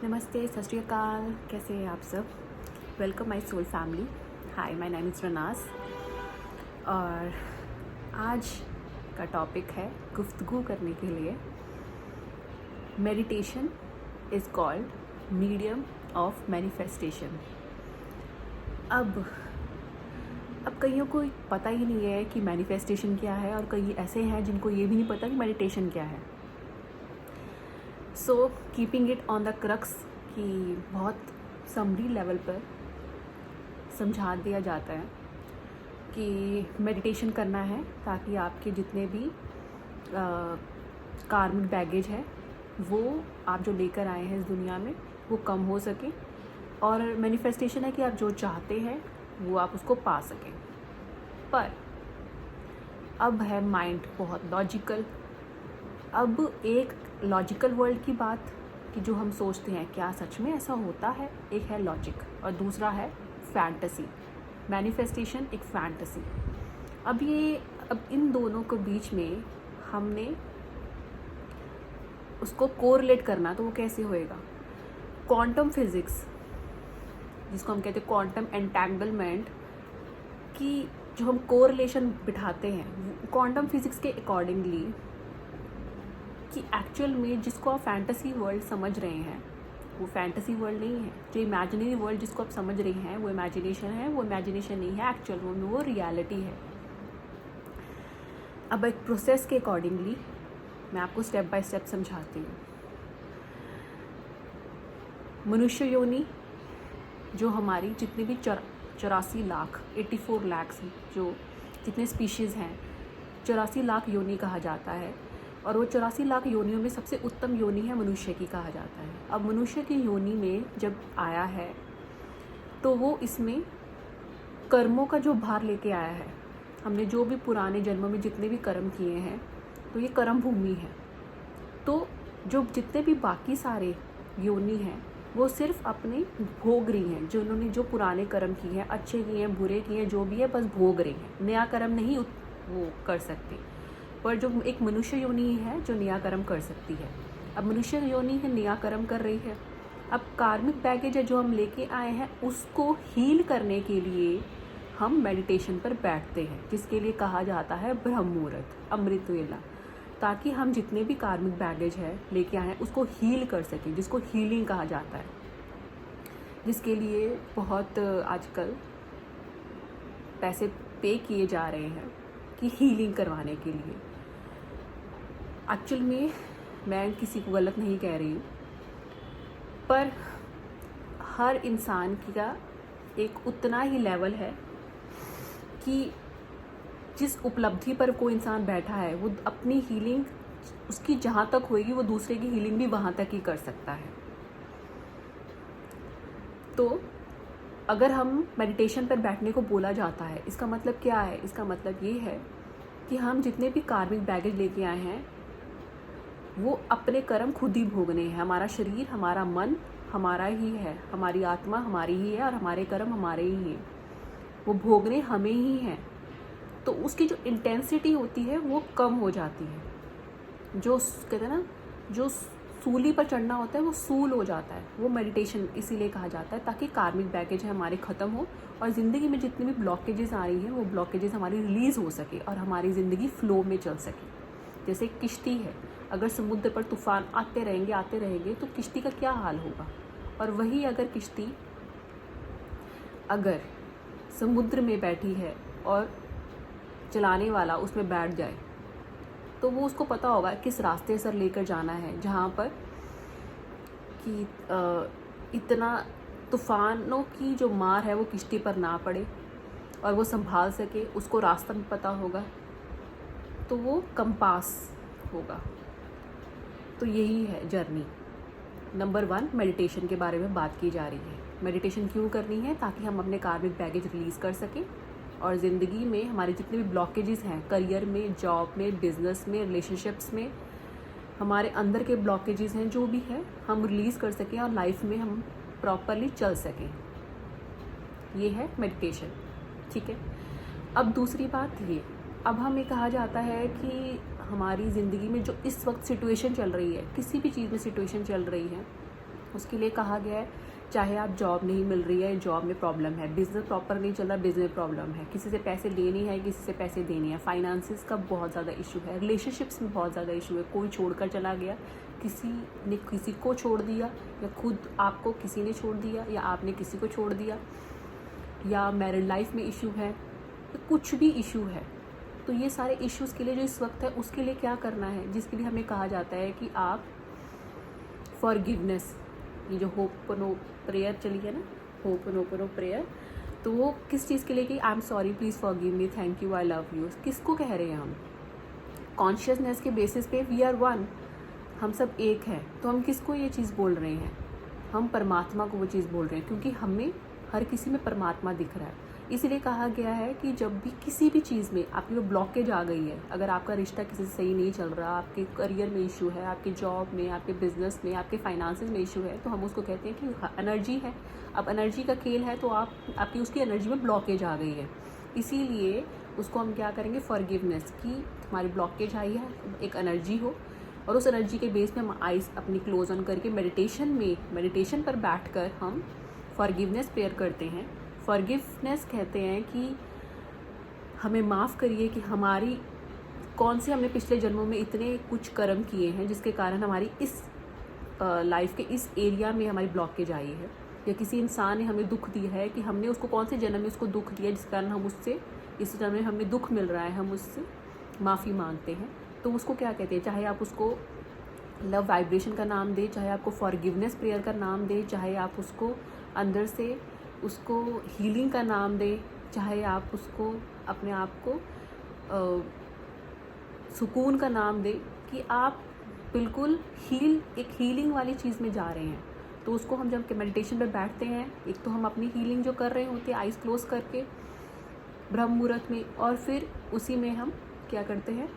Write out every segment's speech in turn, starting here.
नमस्ते, सत श्री अकाल। कैसे हैं आप सब? Welcome my soul family. Hi, my name is Ranas. और आज का टॉपिक है गुफ्तगू करने के लिए meditation is called medium of manifestation. अब कईयों को पता ही नहीं है कि मैनिफेस्टेशन क्या है, और कई ऐसे हैं जिनको ये भी नहीं पता कि मेडिटेशन क्या है। So keeping it on the crux कि बहुत समरी लेवल पर समझा दिया जाता है कि मेडिटेशन करना है ताकि आपके जितने भी कार्मिक बैगेज है वो आप जो लेकर आए हैं इस दुनिया में वो कम हो सके, और मैनिफेस्टेशन है कि आप जो चाहते हैं वो आप उसको पा सकें। पर अब है माइंड बहुत लॉजिकल। अब एक लॉजिकल वर्ल्ड की बात कि जो हम सोचते हैं क्या सच में ऐसा होता है, एक है लॉजिक और दूसरा है फैंटेसी। मैनिफेस्टेशन एक फैंटेसी। अब इन दोनों के बीच में हमने उसको कोरिलेट करना, तो वो कैसे होएगा? क्वांटम फिज़िक्स, जिसको हम कहते हैं क्वांटम एंटेंगलमेंट, कि जो हम कोरिलेशन बिठाते हैं क्वांटम फिज़िक्स के अकॉर्डिंगली, कि एक्चुअल में जिसको आप फैंटेसी वर्ल्ड समझ रहे हैं वो फैंटेसी वर्ल्ड नहीं है। जो इमेजिनरी वर्ल्ड जिसको आप समझ रहे हैं वो इमेजिनेशन है, वो इमेजिनेशन नहीं है, एक्चुअल में वो रियलिटी है। अब एक प्रोसेस के अकॉर्डिंगली मैं आपको स्टेप बाय स्टेप समझाती हूँ। मनुष्य योनि, जो हमारी जितनी भी 84 लाख 84 लाख जो जितने स्पीशीज़ हैं, 84 लाख योनि कहा जाता है, और वो 84 लाख योनियों में सबसे उत्तम योनि है मनुष्य की कहा जाता है। अब मनुष्य की योनि में जब आया है तो वो इसमें कर्मों का जो भार लेके आया है। हमने जो भी पुराने जन्मों में जितने भी कर्म किए हैं तो ये कर्म भूमि है। तो जो जितने भी बाकी सारे योनि हैं वो सिर्फ अपने भोग रही हैं, जो उन्होंने जो पुराने कर्म किए हैं, अच्छे किए हैं, बुरे किए हैं, जो भी है बस भोग रही हैं। नया कर्म नहीं वो कर सकती। पर जो एक मनुष्य योनि है जो नया कर्म कर सकती है। अब मनुष्य योनि है नया कर्म कर रही है। अब कार्मिक बैगेज है जो हम लेके आए हैं उसको हील करने के लिए हम मेडिटेशन पर बैठते हैं, जिसके लिए कहा जाता है ब्रह्म मुहूर्त, अमृत वेला, ताकि हम जितने भी कार्मिक बैगेज है लेके आए हैं उसको हील कर सकें, जिसको हीलिंग कहा जाता है। जिसके लिए बहुत आजकल पैसे पे किए जा रहे हैं कि हीलिंग करवाने के लिए। एक्चुअल में मैं किसी को गलत नहीं कह रही हूँ, पर हर इंसान का एक उतना ही लेवल है कि जिस उपलब्धि पर कोई इंसान बैठा है वो अपनी हीलिंग उसकी जहाँ तक होएगी वो दूसरे की हीलिंग भी वहाँ तक ही कर सकता है। तो अगर हम मेडिटेशन पर बैठने को बोला जाता है, इसका मतलब क्या है? इसका मतलब ये है कि हम जितने भी कार्मिक बैगेज लेके आए हैं वो अपने कर्म खुद ही भोगने हैं। हमारा शरीर, हमारा मन हमारा ही है, हमारी आत्मा हमारी ही है, और हमारे कर्म हमारे ही हैं, वो भोगने हमें ही हैं। तो उसकी जो इंटेंसिटी होती है वो कम हो जाती है। जो कहते हैं ना, जो सूली पर चढ़ना होता है वो सूल हो जाता है। वो मेडिटेशन इसीलिए कहा जाता है ताकि कार्मिक बैगेज है हमारे ख़त्म हो, और ज़िंदगी में जितनी भी ब्लॉकेजेस आ रही हैं वो ब्लॉकेजेस हमारी रिलीज़ हो सके और हमारी ज़िंदगी फ्लो में चल सके। जैसे किश्ती है, अगर समुद्र पर तूफ़ान आते रहेंगे तो किश्ती का क्या हाल होगा? और वही अगर किश्ती अगर समुद्र में बैठी है और चलाने वाला उसमें बैठ जाए तो वो उसको पता होगा किस रास्ते से लेकर जाना है, जहाँ पर कि इतना तूफ़ानों की जो मार है वो किश्ती पर ना पड़े और वो संभाल सके, उसको रास्ता भी पता होगा, तो वो कंपास होगा। तो यही है जर्नी। नंबर 1 मेडिटेशन के बारे में बात की जा रही है। मेडिटेशन क्यों करनी है? ताकि हम अपने कार्मिक बैगेज रिलीज़ कर सकें और ज़िंदगी में हमारे जितने भी ब्लॉकेजेस हैं, करियर में, जॉब में, बिज़नेस में, रिलेशनशिप्स में, हमारे अंदर के ब्लॉकेजेस हैं जो भी है हम रिलीज़ कर सकें और लाइफ में हम प्रॉपरली चल सकें। ये है मेडिटेशन। ठीक है। अब दूसरी बात ये, अब हमें कहा जाता है कि हमारी ज़िंदगी में जो इस वक्त सिचुएशन चल रही है, किसी भी चीज़ में सिचुएशन चल रही है, उसके लिए कहा गया है चाहे आप जॉब नहीं मिल रही है, जॉब में प्रॉब्लम है, बिज़नेस प्रॉपर नहीं चल रहा, बिज़नेस में प्रॉब्लम है, किसी से पैसे लेने हैं, किसी से पैसे देने हैं, फाइनेंसिस का बहुत ज़्यादा इशू है, रिलेशनशिप्स में बहुत ज़्यादा इशू है, कोई छोड़कर चला गया, किसी ने किसी को छोड़ दिया, या खुद आपको किसी ने छोड़ दिया, या आपने किसी को छोड़ दिया, या मैरिड लाइफ में इशू है, तो कुछ भी इशू है। तो ये सारे इश्यूज़ के लिए जो इस वक्त है उसके लिए क्या करना है, जिसके लिए हमें कहा जाता है कि आप फॉरगिवनेस, ये जो होपनो प्रेयर चली है ना, होपनो प्रेयर, तो वो किस चीज़ के लिए कि I am sorry, please forgive me, thank you, I love you, किसको कह रहे हैं हम? कॉन्शियसनेस के बेसिस पे वी आर वन, हम सब एक हैं, तो हम किसको ये चीज़ बोल रहे हैं? हम परमात्मा को वो चीज़ बोल रहे हैं, क्योंकि हमें हर किसी में परमात्मा दिख रहा है। इसीलिए कहा गया है कि जब भी किसी भी चीज़ में आपकी वो ब्लॉकेज आ गई है, अगर आपका रिश्ता किसी से सही नहीं चल रहा, आपके करियर में इशू है, आपके जॉब में, आपके बिजनेस में, आपके फाइनेंसेस में इशू है, तो हम उसको कहते हैं कि एनर्जी है। अब एनर्जी का खेल है, तो आपकी उसकी एनर्जी में ब्लॉकेज आ गई है, इसीलिए उसको हम क्या करेंगे, फॉरगिवनेस, की हमारी ब्लॉकेज आई है, एक एनर्जी हो, और उस एनर्जी के बेस में हम आइज़ अपनी क्लोज ऑन करके मेडिटेशन पर बैठकर हम फॉरगिवनेस प्रेयर करते हैं। फॉरगिवनेस कहते हैं कि हमें माफ़ करिए कि हमारी हमने पिछले जन्मों में इतने कुछ कर्म किए हैं जिसके कारण हमारी इस लाइफ के इस एरिया में हमारी ब्लॉकेज आई है, या किसी इंसान ने हमें दुख दिया है कि हमने उसको कौन से जन्म में उसको दुख दिया जिस कारण हम उससे इस जन्म में हमें दुख मिल रहा है, हम उससे माफ़ी मांगते हैं। तो उसको क्या कहते हैं, चाहे आप उसको लव वाइब्रेशन का नाम दें, चाहे आपको फॉरगिवनेस प्रेयर का नाम दें, चाहे आप उसको अंदर से उसको हीलिंग का नाम दें, चाहे आप उसको अपने आप को सुकून का नाम दें, कि आप बिल्कुल एक हीलिंग वाली चीज़ में जा रहे हैं। तो उसको हम जब मेडिटेशन पे बैठते हैं, एक तो हम अपनी हीलिंग जो कर रहे होते हैं आइज़ क्लोज करके ब्रह्म मुहूर्त में, और फिर उसी में हम क्या करते हैं,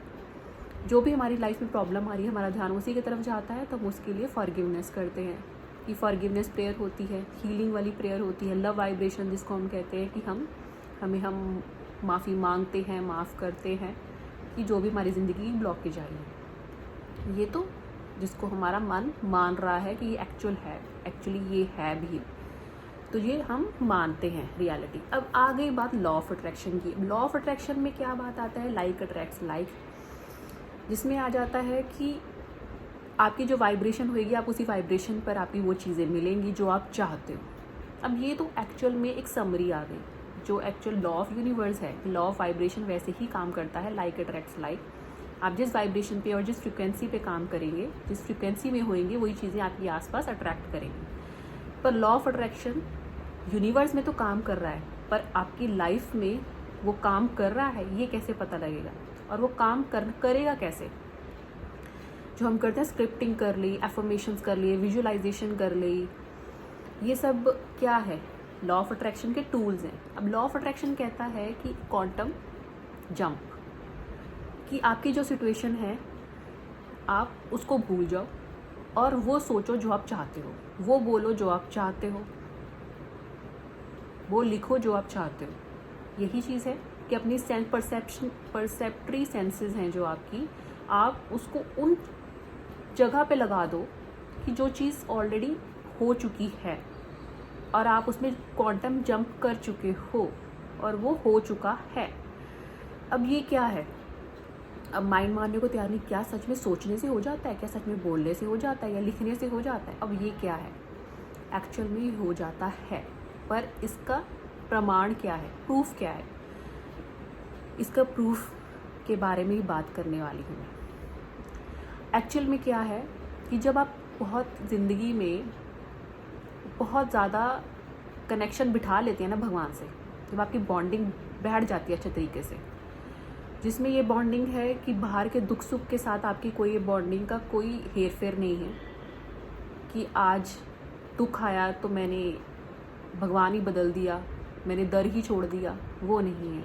जो भी हमारी लाइफ में प्रॉब्लम आ रही है हमारा ध्यान उसी की तरफ जाता है, तो हम उसके लिए फॉरगिवनेस करते हैं। कि फॉरगिवनेस प्रेयर होती है, हीलिंग वाली प्रेयर होती है, लव वाइब्रेशन जिसको हम कहते हैं कि हम माफ़ी मांगते हैं, माफ़ करते हैं कि जो भी हमारी ज़िंदगी ब्लॉकेज आई है, ये तो जिसको हमारा मन मान रहा है कि ये एक्चुअली ये है भी, तो ये हम मानते हैं रियलिटी। अब आ गई बात लॉ ऑफ अट्रैक्शन की। लॉ ऑफ अट्रैक्शन में क्या बात आता है, लाइक अट्रैक्ट्स लाइक, जिसमें आ जाता है कि आपकी जो वाइब्रेशन होएगी, आप उसी वाइब्रेशन पर आपकी वो चीज़ें मिलेंगी जो आप चाहते हो। अब ये तो एक्चुअल में एक समरी आ गई, जो एक्चुअल लॉ ऑफ यूनिवर्स है। लॉ ऑफ वाइब्रेशन वैसे ही काम करता है, लाइक अट्रैक्ट्स लाइक। आप जिस वाइब्रेशन पे और जिस फ्रिक्वेंसी पे काम करेंगे, जिस फ्रिक्वेंसी में होंगे, वही चीज़ें आपके आसपास अट्रैक्ट करेंगी। पर लॉ ऑफ अट्रैक्शन यूनिवर्स में तो काम कर रहा है, पर आपकी लाइफ में वो काम कर रहा है ये कैसे पता लगेगा, और वो काम करेगा कैसे? जो हम करते हैं, स्क्रिप्टिंग कर ली, एफर्मेशंस कर लिए, विजुअलाइजेशन कर ली, ये सब क्या है, लॉ ऑफ अट्रैक्शन के टूल्स हैं। अब लॉ ऑफ अट्रैक्शन कहता है कि क्वांटम जंप, कि आपकी जो सिचुएशन है आप उसको भूल जाओ और वो सोचो जो आप चाहते हो, वो बोलो जो आप चाहते हो, वो लिखो जो आप चाहते हो। यही चीज़ है कि अपनी परसेप्टरी सेंसेस हैं जो आपकी, आप उसको उन जगह पे लगा दो कि जो चीज़ ऑलरेडी हो चुकी है और आप उसमें क्वांटम जंप कर चुके हो और वो हो चुका है। अब ये क्या है, अब माइंड मारने को तैयार नहीं, क्या सच में सोचने से हो जाता है, क्या सच में बोलने से हो जाता है, या लिखने से हो जाता है? अब ये क्या है, एक्चुअल में हो जाता है, पर इसका प्रमाण क्या है, प्रूफ क्या है? इसका प्रूफ के बारे में ही बात करने वाली हूँ मैं। एक्चुअल में क्या है कि जब आप बहुत ज़िंदगी में बहुत ज़्यादा कनेक्शन बिठा लेते हैं ना भगवान से, जब आपकी बॉन्डिंग बैठ जाती है अच्छे तरीके से, जिसमें ये बॉन्डिंग है कि बाहर के दुख सुख के साथ आपकी कोई बॉन्डिंग का कोई हेर फेर नहीं है, कि आज दुख आया तो मैंने भगवान ही बदल दिया, मैंने दर ही छोड़ दिया, वो नहीं है।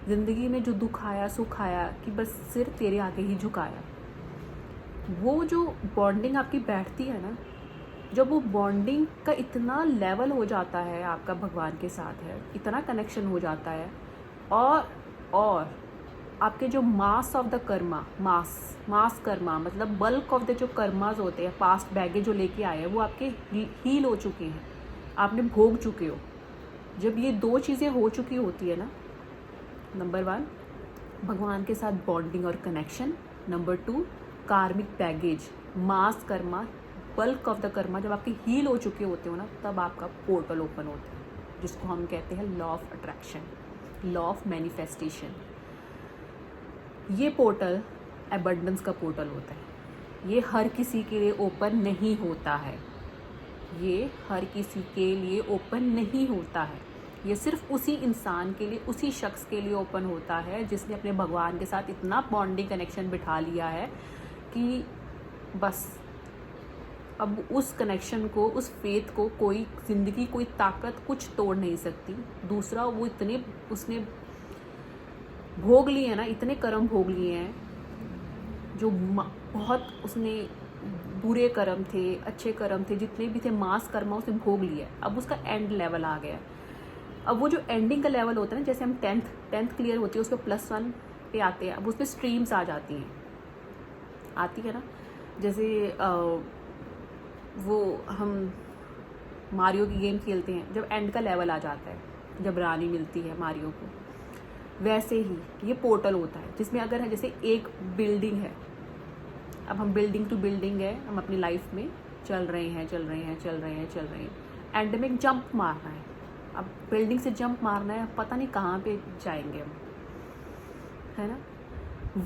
ज़िंदगी में जो दुख आया सुख आया कि बस सिर तेरे आगे ही झुकाया, वो जो बॉन्डिंग आपकी बैठती है ना, जब वो बॉन्डिंग का इतना लेवल हो जाता है आपका भगवान के साथ है, इतना कनेक्शन हो जाता है, और आपके जो मास ऑफ द कर्मा, मास कर्मा मतलब बल्क ऑफ द जो कर्माज होते हैं, पास्ट बैगेज जो लेके आए हैं, वो आपके हील हो चुके हैं, आपने भोग चुके हो। जब ये दो चीज़ें हो चुकी होती है ना, नंबर 1 भगवान के साथ बॉन्डिंग और कनेक्शन, नंबर 2 कार्मिक baggage, mass Karma, bulk of the Karma जब आपके हील हो चुके होते हो ना, तब आपका पोर्टल ओपन होता है, जिसको हम कहते हैं law of attraction, law of manifestation. ये पोर्टल एबंडेंस का पोर्टल होता है। ये हर किसी के लिए ओपन नहीं होता है, ये हर किसी के लिए ओपन नहीं होता है। ये सिर्फ उसी इंसान के लिए, उसी शख्स के लिए ओपन होता है जिसने अपने भगवान के साथ इतना बॉन्डिंग कनेक्शन बिठा लिया है कि बस अब उस कनेक्शन को, उस फेथ को कोई ज़िंदगी, कोई ताकत कुछ तोड़ नहीं सकती। दूसरा, वो इतने उसने भोग लिए हैं ना, इतने कर्म भोग लिए हैं जो बहुत उसने बुरे कर्म थे, अच्छे कर्म थे, जितने भी थे मास कर्म उसने भोग लिया। अब उसका एंड लेवल आ गया है। अब वो जो एंडिंग का लेवल होता है ना, जैसे हम टेंथ क्लियर होती है, उसको +1 पे आते हैं। अब उसमें स्ट्रीम्स आ जाती हैं, आती है ना, जैसे वो हम मारियो की गेम खेलते हैं, जब एंड का लेवल आ जाता है, जब रानी मिलती है मारियो को, वैसे ही ये पोर्टल होता है जिसमें अगर है जैसे एक बिल्डिंग है, अब हम बिल्डिंग टू बिल्डिंग है, हम अपनी लाइफ में चल रहे हैं, एंड में एक जंप मारना है। अब बिल्डिंग से जंप मारना है, पता नहीं कहाँ पे जाएंगे हम, है ना।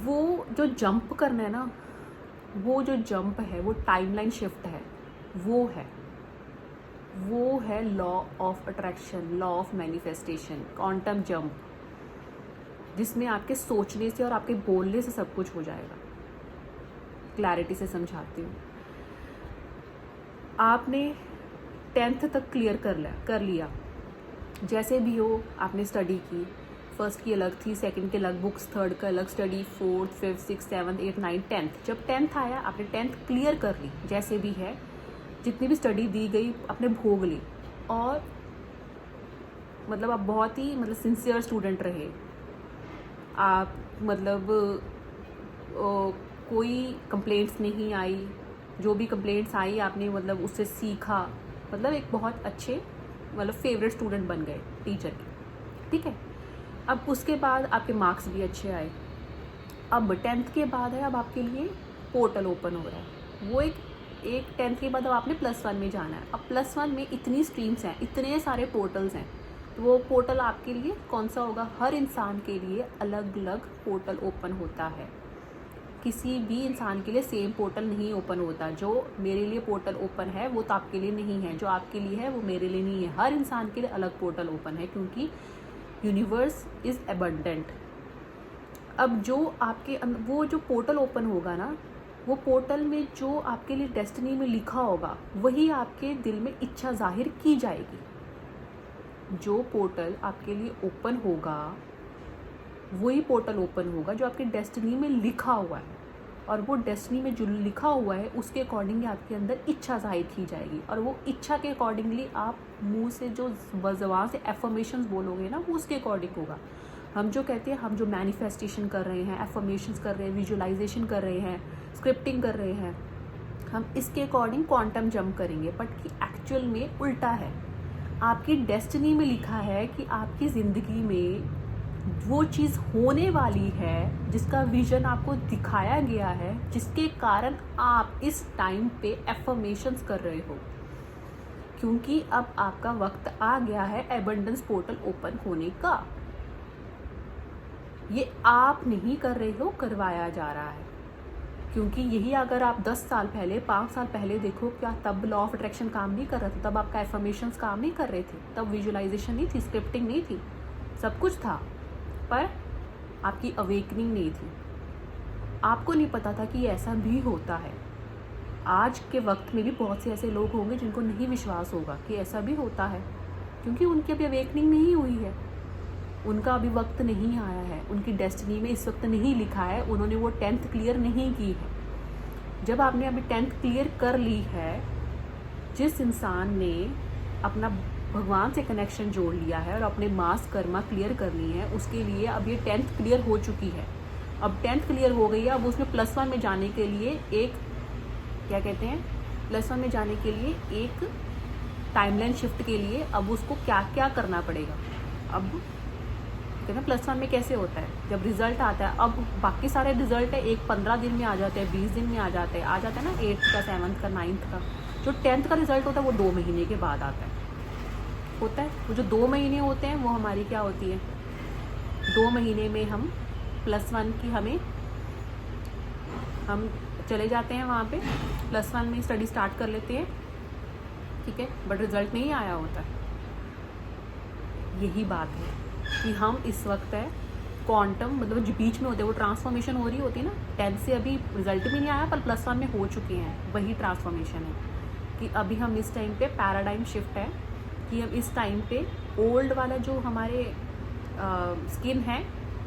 वो जो जंप करना है ना, वो जो जंप है, वो टाइमलाइन शिफ्ट है, वो है law of attraction, law of manifestation, quantum jump, जिसमें आपके सोचने से और आपके बोलने से सब कुछ हो जाएगा। क्लैरिटी से समझाती हूँ। आपने 10th तक क्लियर कर लिया, जैसे भी हो आपने स्टडी की, फर्स्ट की अलग थी, सेकंड की अलग बुक्स, थर्ड का अलग study, 4th 5th 6th 7th 8th 9th 10th। जब 10th आया, आपने 10th क्लियर कर ली, जैसे भी है, जितनी भी स्टडी दी गई आपने भोग ली, और मतलब आप बहुत ही सिंसियर स्टूडेंट रहे आप, कोई कंप्लेंट्स नहीं आई, जो भी कंप्लेंट्स आई आपने उससे सीखा, एक बहुत अच्छे फेवरेट स्टूडेंट बन गए टीचर के, ठीक है। अब उसके बाद आपके मार्क्स भी अच्छे आए। अब 10th के बाद है, अब आपके लिए पोर्टल ओपन हो रहा है। वो एक 10th के बाद अब आपने +1 में जाना है। अब +1 में इतनी स्ट्रीम्स हैं, इतने सारे पोर्टल्स हैं, तो वो पोर्टल आपके लिए कौन सा होगा? हर इंसान के लिए अलग अलग पोर्टल ओपन होता है। किसी भी इंसान के लिए सेम पोर्टल नहीं ओपन होता। जो मेरे लिए पोर्टल ओपन है वो तो आपके लिए नहीं है, जो आपके लिए है वो मेरे लिए नहीं है। हर इंसान के लिए अलग पोर्टल ओपन है, क्योंकि यूनिवर्स इज़ एबंडेंट। अब जो आपके वो जो पोर्टल ओपन होगा ना, वो पोर्टल में जो आपके लिए डेस्टिनी में लिखा होगा वही आपके दिल में इच्छा जाहिर की जाएगी। जो पोर्टल आपके लिए ओपन होगा वही पोर्टल ओपन होगा जो आपके डेस्टिनी में लिखा हुआ है, और वो डेस्टिनी में जो लिखा हुआ है उसके अकॉर्डिंगली आपके अंदर इच्छा जाहिर की जाएगी, और वो इच्छा के अकॉर्डिंगली आप मुंह से जो ज़बान से एफर्मेशंस बोलोगे ना, वो उसके अकॉर्डिंग होगा। हम जो कहते हैं, हम जो मैनिफेस्टेशन कर रहे हैं, एफर्मेशंस कर रहे हैं, विजुअलाइजेशन कर रहे हैं, स्क्रिप्टिंग कर रहे हैं, हम इसके अकॉर्डिंग क्वांटम जंप करेंगे, बट कि एक्चुअल में उल्टा है। आपकी डेस्टिनी में लिखा है कि आपकी ज़िंदगी में वो चीज़ होने वाली है जिसका विजन आपको दिखाया गया है, जिसके कारण आप इस टाइम पे एफर्मेशंस कर रहे हो, क्योंकि अब आपका वक्त आ गया है एबंडेंस पोर्टल ओपन होने का। ये आप नहीं कर रहे हो, करवाया जा रहा है। क्योंकि यही अगर आप 10 साल पहले, 5 साल पहले देखो, क्या तब लॉ ऑफ अट्रैक्शन काम नहीं कर रहा था? तब आपका एफर्मेशंस काम नहीं कर रहे थे? तब विजुअलाइजेशन नहीं थी, स्क्रिप्टिंग नहीं थी, सब कुछ था, पर आपकी अवेकनिंग नहीं थी। आपको नहीं पता था कि ऐसा भी होता है। आज के वक्त में भी बहुत से ऐसे लोग होंगे जिनको नहीं विश्वास होगा कि ऐसा भी होता है, क्योंकि उनकी अभी अवेकनिंग नहीं हुई है, उनका अभी वक्त नहीं आया है, उनकी डेस्टिनी में इस वक्त नहीं लिखा है, उन्होंने वो 10th क्लियर नहीं की है। जब आपने अभी 10th क्लियर कर ली है, जिस इंसान ने अपना भगवान से कनेक्शन जोड़ लिया है और अपने मास कर्मा क्लियर करनी है, उसके लिए अब ये 10th क्लियर हो चुकी है। अब 10th क्लियर हो गई है, अब उसमें +1 में जाने के लिए एक क्या कहते हैं, +1 में जाने के लिए एक टाइमलाइन शिफ्ट के लिए अब उसको क्या क्या करना पड़ेगा। अब कहते हैं +1 में कैसे होता है, जब रिजल्ट आता है, अब बाकी सारे रिजल्ट है एक 15 दिन में आ जाते हैं, 20 दिन में आ जाते हैं ना, 8th का, 7th का, 9th का। जो 10th का रिजल्ट होता है वो 2 महीने के बाद आता है। वो जो 2 महीने होते हैं वो हमारी क्या होती है, 2 महीने में हम +1 की हम चले जाते हैं वहाँ पे, +1 में स्टडी स्टार्ट कर लेते हैं, ठीक है, बट रिजल्ट नहीं आया होता। यही बात है कि हम इस वक्त है क्वांटम, मतलब जो बीच में होते हैं वो ट्रांसफॉर्मेशन हो रही होती है ना, 10th से अभी रिजल्ट भी नहीं आया पर +1 में हो चुके हैं, वही ट्रांसफॉर्मेशन है कि अभी हम इस टाइम पे पैराडाइम शिफ्ट है कि हम इस टाइम पे ओल्ड वाला जो हमारे स्किन है,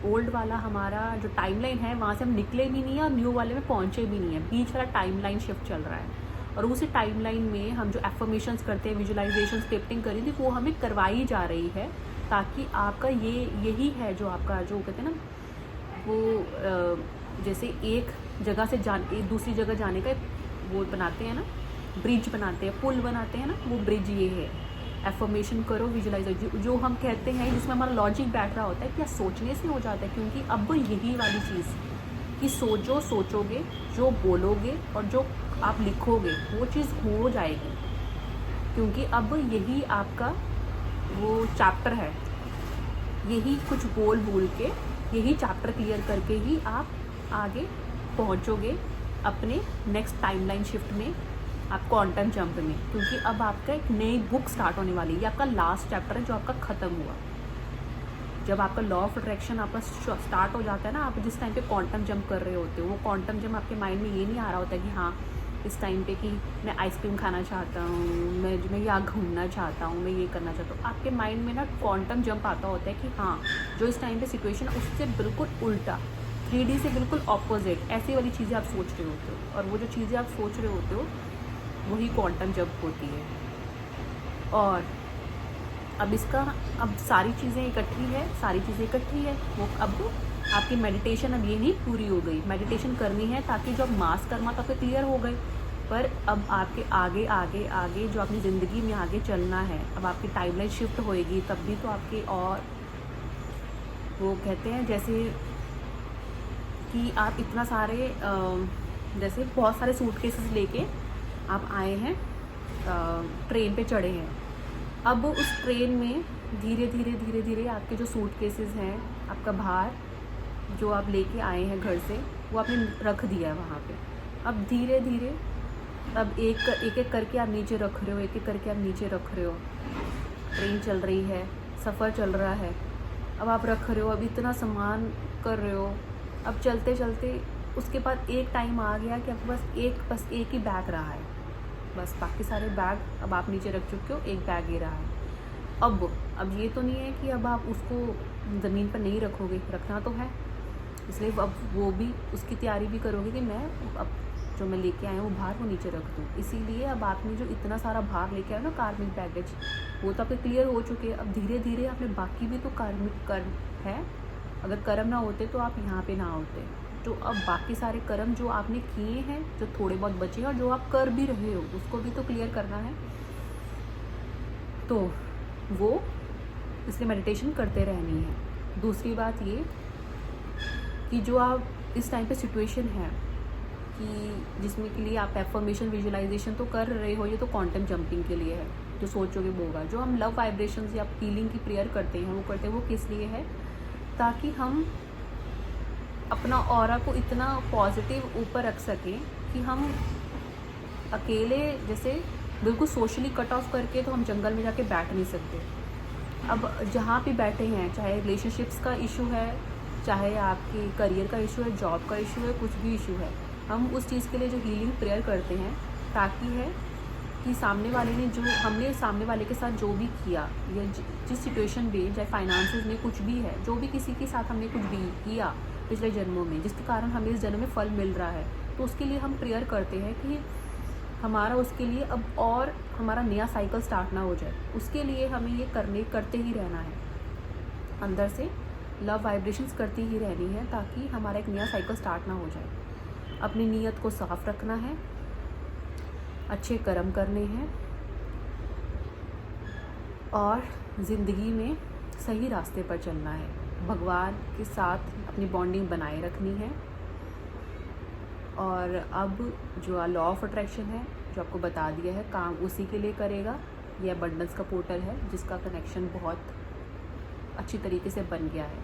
ओल्ड वाला हमारा जो टाइमलाइन है वहाँ से हम निकले भी नहीं है और न्यू वाले में पहुँचे भी नहीं है, बीच वाला टाइमलाइन शिफ्ट चल रहा है। और उसी टाइमलाइन में हम जो एफर्मेशंस करते हैं, विजुअलाइजेशन, स्क्रिप्टिंग करी थी, वो हमें करवाई जा रही है ताकि आपका यही है जो आपका जो कहते हैं ना वो जैसे एक जगह से दूसरी जगह जाने का वो बनाते हैं ना, ब्रिज बनाते हैं, पुल बनाते हैं ना, वो ब्रिज ये है। एफर्मेशन करो, विजुअलाइजेशन जो हम कहते हैं, जिसमें हमारा लॉजिक बैठ रहा होता है, क्या सोचने से हो जाता है, क्योंकि अब यही वाली चीज़ कि सोचोगे, जो बोलोगे और जो आप लिखोगे वो चीज़ हो जाएगी, क्योंकि अब यही आपका वो चैप्टर है, यही कुछ बोल के यही चैप्टर क्लियर करके ही आप आगे पहुंचोगे अपने नेक्स्ट टाइमलाइन शिफ्ट में, आप क्वांटम जंप में, क्योंकि अब आपका एक नई बुक स्टार्ट होने वाली है। ये आपका लास्ट चैप्टर है जो आपका ख़त्म हुआ। जब आपका लॉ ऑफ अट्रैक्शन आपका स्टार्ट हो जाता है ना, आप जिस टाइम पे क्वांटम जंप कर रहे होते हो, वो क्वांटम जंप आपके माइंड में ये नहीं आ रहा होता कि हाँ इस टाइम पे कि मैं आइसक्रीम खाना चाहता हूँ, मैं यहाँ घूमना चाहता हूँ, मैं ये करना चाहता हूँ। आपके माइंड में ना क्वांटम जंप आता होता है कि हाँ जो इस टाइम पे सिचुएशन है उससे बिल्कुल उल्टा, 3D से बिल्कुल ऑपोजिट, ऐसी वाली चीज़ें आप सोच रहे होते हो, और वो जो चीज़ें आप सोच रहे होते हो वही क्वांटम जंप होती है। और अब सारी चीज़ें इकट्ठी है, वो अब आपकी मेडिटेशन अब ये नहीं पूरी हो गई, मेडिटेशन करनी है ताकि जो मास कर्मा तक क्लियर हो गए, पर अब आपके आगे जो अपनी ज़िंदगी में आगे चलना है, अब आपकी टाइमलाइन शिफ्ट होएगी, तब भी तो आपके, और वो कहते हैं जैसे कि आप इतना सारे जैसे बहुत सारे सूटकेसेस लेके आप आए हैं, ट्रेन पे चढ़े हैं, अब उस ट्रेन में धीरे धीरे आपके जो सूटकेसेस हैं, आपका भार जो आप लेके आए हैं घर से, वो आपने रख दिया है वहाँ पे। अब धीरे धीरे अब एक करके आप नीचे रख रहे हो, एक करके आप नीचे रख रहे हो, ट्रेन चल रही है, सफ़र चल रहा है, अब आप रख रहे हो, अब इतना सामान कर रहे हो, अब चलते चलते उसके बाद एक टाइम आ गया कि आपके बस एक ही बैग रहा है, बस बाकी सारे बैग अब आप नीचे रख चुके हो, एक बैग ही रहा है। अब ये तो नहीं है कि अब आप उसको ज़मीन पर नहीं रखोगे, रखना तो है, इसलिए अब वो भी उसकी तैयारी भी करोगे कि मैं अब जो मैं लेके आया हूँ भार वो नीचे रख दूँ। इसीलिए अब आपने जो इतना सारा भार लेके आया ना, कार्मिक बैगेज, वो तो आपके क्लियर हो चुके हैं। अब धीरे धीरे आपने बाकी भी तो कार्मिक कर्म है, अगर कर्म ना होते तो आप यहाँ पे ना होते। तो अब बाकी सारे कर्म जो आपने किए हैं, जो थोड़े बहुत बचे हैं और जो आप कर भी रहे हो, उसको भी तो क्लियर करना है। तो वो इसलिए मेडिटेशन करते रहनी है। दूसरी बात ये कि जो आप इस टाइम पे सिचुएशन है कि जिसमें के लिए आप एफर्मेशन, विजुअलाइजेशन तो कर रहे हो, ये तो क्वांटम जंपिंग के लिए है, जो सोचोगे वो होगा। जो हम लव वाइब्रेशंस या हीलिंग की प्रेयर करते हैं वो किस लिए है, ताकि हम अपना ऑरा को इतना पॉजिटिव ऊपर रख सकें कि हम अकेले जैसे बिल्कुल सोशली कट ऑफ करके तो हम जंगल में जाके बैठ नहीं सकते। अब जहाँ भी बैठे हैं, चाहे रिलेशनशिप्स का इशू है, चाहे आपकी करियर का इशू है, जॉब का इशू है, कुछ भी इशू है, हम उस चीज़ के लिए जो हीलिंग प्रेयर करते हैं, ताकि है कि सामने वाले ने जो हमने सामने वाले के साथ जो भी किया, या जिस सिचुएशन में, चाहे फाइनेंसेस में कुछ भी है, जो भी किसी के साथ हमने कुछ भी किया पिछले जन्मों में, जिसके कारण हमें इस जन्म में फल मिल रहा है, तो उसके लिए हम प्रेयर करते हैं कि हमारा उसके लिए अब और हमारा नया साइकिल स्टार्ट ना हो जाए। उसके लिए हमें ये करते ही रहना है, अंदर से लव वाइब्रेशंस करती ही रहनी है ताकि हमारा एक नया साइकिल स्टार्ट ना हो जाए। अपनी नीयत को साफ रखना है, अच्छे कर्म करने हैं और ज़िंदगी में सही रास्ते पर चलना है। भगवान के साथ अपनी बॉन्डिंग बनाए रखनी है। और अब जो लॉ ऑफ अट्रैक्शन है, जो आपको बता दिया है, काम उसी के लिए करेगा। ये अबंडेंस का पोर्टल है जिसका कनेक्शन बहुत अच्छी तरीके से बन गया है।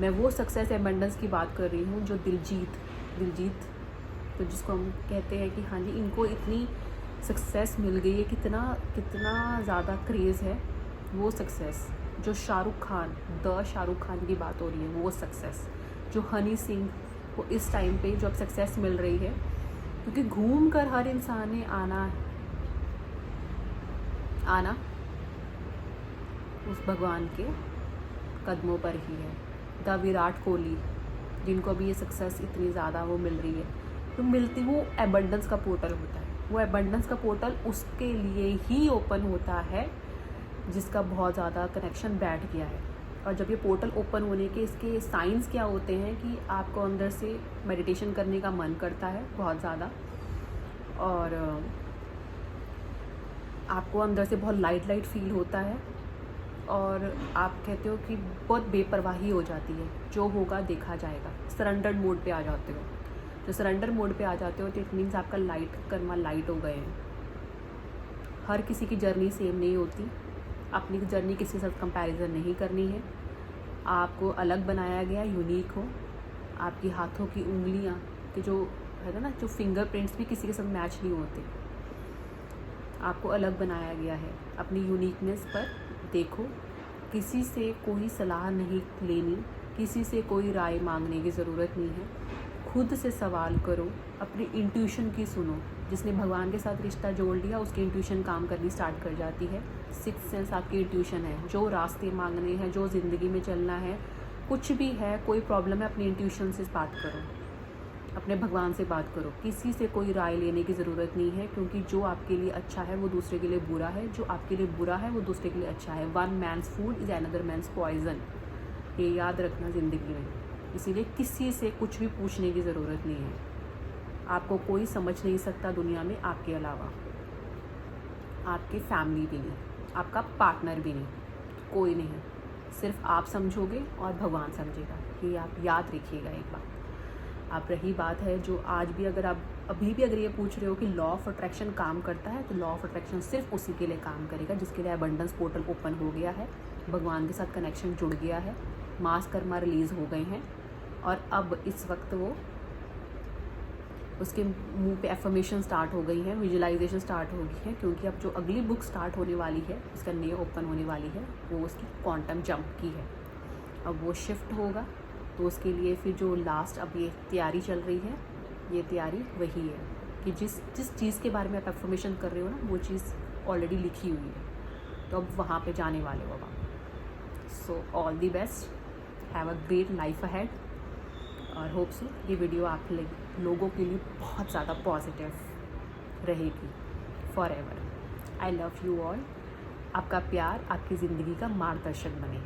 मैं वो सक्सेस अबंडेंस की बात कर रही हूँ जो दिलजीत तो जिसको हम कहते हैं कि हाँ जी, इनको इतनी सक्सेस मिल गई है, कितना ज़्यादा क्रेज़ है। वो सक्सेस जो शाहरुख खान की बात हो रही है, वो सक्सेस जो हनी सिंह को इस टाइम पे जो अब सक्सेस मिल रही है, क्योंकि घूम कर हर इंसान ने आना उस भगवान के कदमों पर ही है। द विराट कोहली जिनको भी ये सक्सेस इतनी ज़्यादा वो मिल रही है, तो मिलती वो एबंडेंस का पोर्टल होता है। वो एबंडेंस का पोर्टल उसके लिए ही ओपन होता है जिसका बहुत ज़्यादा कनेक्शन बैठ गया है। और जब ये पोर्टल ओपन होने के इसके साइंस क्या होते हैं कि आपको अंदर से मेडिटेशन करने का मन करता है बहुत ज़्यादा, और आपको अंदर से बहुत लाइट फील होता है, और आप कहते हो कि बहुत बेपरवाही हो जाती है, जो होगा देखा जाएगा। सरेंडर्ड मोड पे आ जाते हो। जो सरेंडर मोड पे आ जाते हो तो इट मीन्स आपका कर्मा लाइट हो गए हैं। हर किसी की जर्नी सेम नहीं होती। अपनी जर्नी किसी के साथ कंपैरिजन नहीं करनी है। आपको अलग बनाया गया, यूनिक हो। आपकी हाथों की उंगलियां के जो है ना, जो फिंगरप्रिंट्स भी किसी के साथ मैच नहीं होते। आपको अलग बनाया गया है। अपनी यूनिकनेस पर देखो। किसी से कोई सलाह नहीं लेनी, किसी से कोई राय मांगने की ज़रूरत नहीं है। खुद से सवाल करो, अपनी इंट्यूशन की सुनो। जिसने भगवान के साथ रिश्ता जोड़ लिया उसकी इंट्यूशन काम करनी स्टार्ट कर जाती है। सिक्स्थ सेंस आपकी इंट्यूशन है। जो रास्ते मांगने हैं, जो ज़िंदगी में चलना है, कुछ भी है, कोई प्रॉब्लम है, अपनी इंट्यूशन से बात करो, अपने भगवान से बात करो। किसी से कोई राय लेने की ज़रूरत नहीं है, क्योंकि जो आपके लिए अच्छा है वो दूसरे के लिए बुरा है, जो आपके लिए बुरा है वो दूसरे के लिए अच्छा है। One man's food is another man's poison. ये याद रखना ज़िंदगी में। इसीलिए किसी से कुछ भी पूछने की ज़रूरत नहीं है। आपको कोई समझ नहीं सकता दुनिया में आपके अलावा। आपकी फैमिली भी नहीं, आपका पार्टनर भी नहीं, कोई नहीं है। सिर्फ आप समझोगे और भगवान समझेगा। ये आप याद रखिएगा एक बात। आप रही बात है जो आज भी अगर आप अभी भी अगर ये पूछ रहे हो कि लॉ ऑफ अट्रैक्शन काम करता है, तो लॉ ऑफ अट्रैक्शन सिर्फ उसी के लिए काम करेगा जिसके लिए अबंडेंस पोर्टल ओपन हो गया है, भगवान के साथ कनेक्शन जुड़ गया है, मास कर्मा रिलीज़ हो गए हैं, और अब इस वक्त वो उसके मुंह पे एफर्मेशन स्टार्ट हो गई है, विजुअलाइजेशन स्टार्ट हो गई है, क्योंकि अब जो अगली बुक स्टार्ट होने वाली है, उसका नया ओपन होने वाली है, वो उसकी क्वांटम जंप की है। अब वो शिफ्ट होगा, तो उसके लिए फिर जो लास्ट अब ये तैयारी चल रही है, ये तैयारी वही है कि जिस चीज़ के बारे में आप एफर्मेशन कर रहे हो ना, वो चीज़ ऑलरेडी लिखी हुई है, तो अब वहाँ पे जाने वाले हो आप। So all the best, have a great life ahead, और होप सो ये वीडियो आप लोगों के लिए बहुत ज़्यादा पॉजिटिव रहेगी for ever. I love you all. आपका प्यार आपकी ज़िंदगी का मार्गदर्शक बने।